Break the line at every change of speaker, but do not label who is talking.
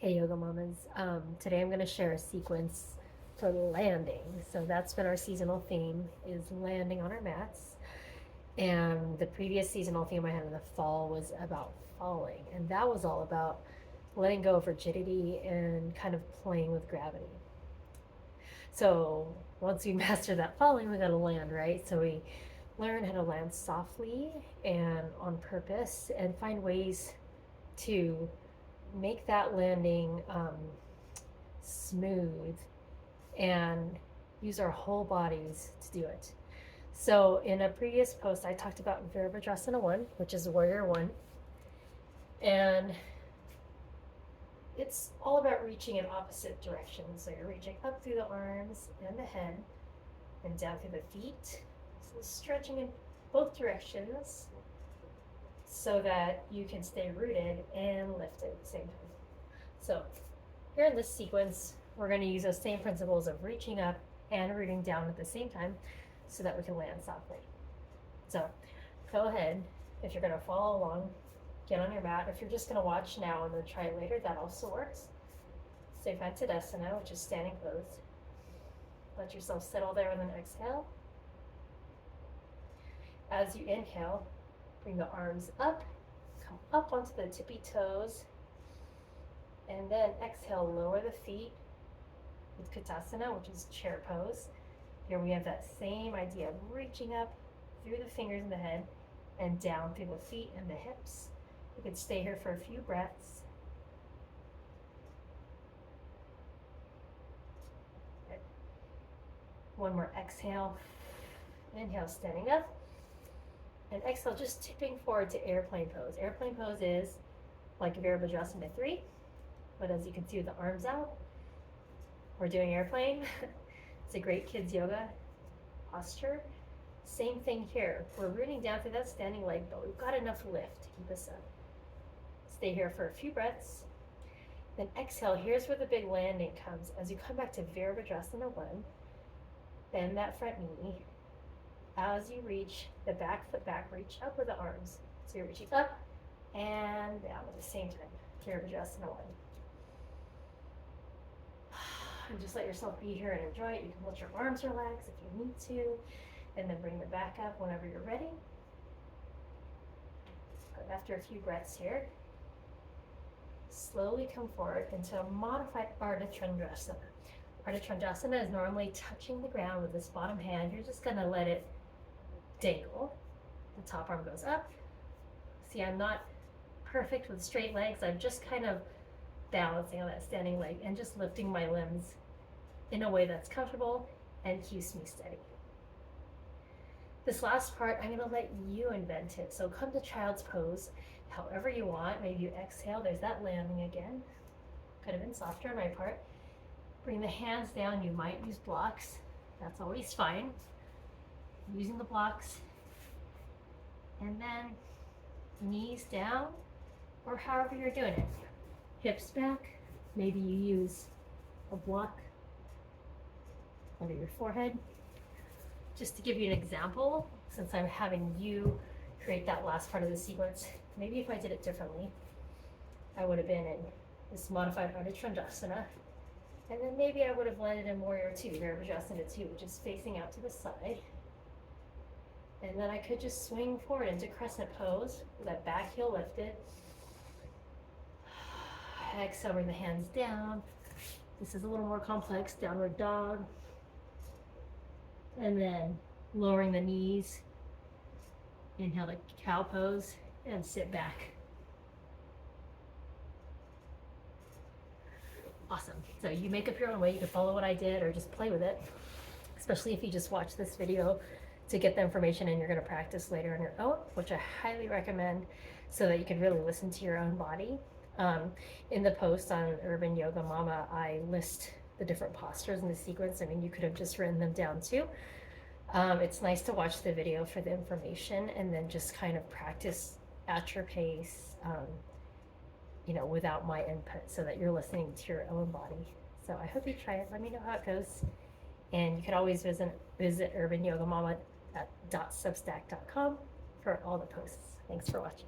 Hey Yoga Mamas. Today I'm going to share a sequence for landing. So that's been our seasonal theme, is landing on our mats. And the previous seasonal theme I had in the fall was about falling. And that was all about letting go of rigidity and kind of playing with gravity. So once we master that falling, we got to land, right? So we learn how to land softly and on purpose and find ways to make that landing smooth and use our whole bodies to do it. So in a previous post, I talked about Virabhadrasana 1, which is Warrior 1. And it's all about reaching in opposite directions. So you're reaching up through the arms and the head and down through the feet. So stretching in both directions so that you can stay rooted and lifted at the same time. So here in this sequence, we're going to use those same principles of reaching up and rooting down at the same time so that we can land softly. So go ahead, if you're going to follow along, get on your mat. If you're just going to watch now and then try it later, that also works. Stay Tadasana, which is standing pose. Let yourself settle there with an exhale. As you inhale, bring the arms up, come up onto the tippy toes, and then exhale, lower the feet with Katasana, which is chair pose. Here we have that same idea of reaching up through the fingers and the head and down through the feet and the hips. You could stay here for a few breaths. Good. One more exhale. Inhale, standing up. And exhale, just tipping forward to airplane pose. Airplane pose is like Virabhadrasana 3, but as you can see with the arms out, we're doing airplane. It's a great kids yoga posture. Same thing here. We're rooting down through that standing leg, but we've got enough lift to keep us up. Stay here for a few breaths. Then exhale. Here's where the big landing comes. As you come back to Virabhadrasana 1, bend that front knee. As you reach the back foot back, reach up with the arms. So you're reaching up and down at the same time. Virabhadrasana 1. And just let yourself be here and enjoy it. You can let your arms relax if you need to, and then bring them back up whenever you're ready. But after a few breaths here, slowly come forward into a modified Ardha Chandrasana. Ardha Chandrasana is normally touching the ground with this bottom hand. You're just gonna let it dangle. The top arm goes up. See, I'm not perfect with straight legs. I'm just kind of balancing on that standing leg and just lifting my limbs in a way that's comfortable and keeps me steady. This last part, I'm going to let you invent it. So come to child's pose however you want. Maybe you exhale. There's that landing again. Could have been softer on my part. Bring the hands down. You might use blocks. That's always fine. Using the blocks. And then knees down, or however you're doing it. Hips back. Maybe you use a block under your forehead. Just to give you an example, since I'm having you create that last part of the sequence, maybe if I did it differently, I would have been in this modified Ardha Chandrasana, and then maybe I would have landed in Warrior 2, Virabhadrasana 2, which is facing out to the side. And then I could just swing forward into crescent pose with that back heel lifted. Exhale, bring the hands down. This is a little more complex, downward dog. And then lowering the knees. Inhale to cow pose and sit back. Awesome. So you make up your own way. You can follow what I did or just play with it, especially if you just watch this video to get the information and you're going to practice later on your own, which I highly recommend so that you can really listen to your own body. In the post on Urban Yoga Mama, I list the different postures in the sequence. I mean, you could have just written them down too. It's nice to watch the video for the information and then just kind of practice at your pace, without my input so that you're listening to your own body. So I hope you try it. Let me know how it goes. And you can always visit urbanyogamama.substack.com for all the posts. Thanks for watching.